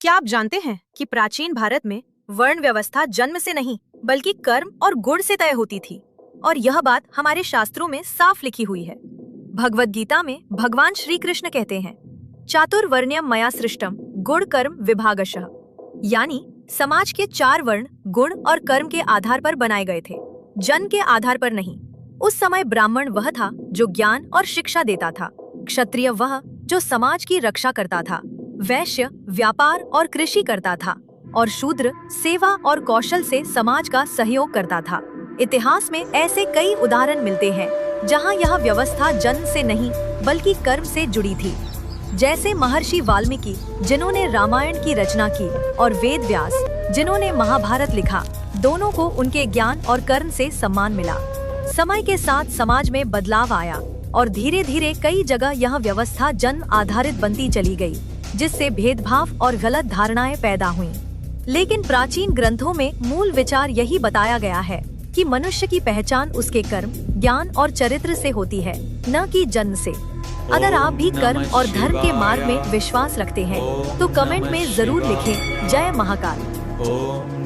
क्या आप जानते हैं कि प्राचीन भारत में वर्ण व्यवस्था जन्म से नहीं बल्कि कर्म और गुण से तय होती थी और यह बात हमारे शास्त्रों में साफ लिखी हुई है। भगवत गीता में भगवान श्री कृष्ण कहते हैं, चातुर्वर्ण्यम मया सृष्टम गुण कर्म विभागशः, यानी समाज के 4 वर्ण गुण और कर्म के आधार पर बनाए गए थे, जन्म के आधार पर नहीं। उस समय ब्राह्मण वह था जो ज्ञान और शिक्षा देता था, क्षत्रिय वह जो समाज की रक्षा करता था, वैश्य व्यापार और कृषि करता था और शूद्र सेवा और कौशल से समाज का सहयोग करता था। इतिहास में ऐसे कई उदाहरण मिलते हैं जहां यह व्यवस्था जन्म से नहीं बल्कि कर्म से जुड़ी थी। जैसे महर्षि वाल्मीकि जिन्होंने रामायण की रचना की और वेद व्यास जिन्होंने महाभारत लिखा, दोनों को उनके ज्ञान और कर्म से सम्मान मिला। समय के साथ समाज में बदलाव आया और धीरे धीरे कई जगह यह व्यवस्था जन्म आधारित बनती चली गई, जिससे भेदभाव और गलत धारणाएं पैदा हुईं। लेकिन प्राचीन ग्रंथों में मूल विचार यही बताया गया है कि मनुष्य की पहचान उसके कर्म, ज्ञान और चरित्र से होती है, न कि जन्म से। अगर आप भी कर्म और धर्म के मार्ग में विश्वास रखते हैं तो कमेंट में जरूर लिखें जय महाकाल।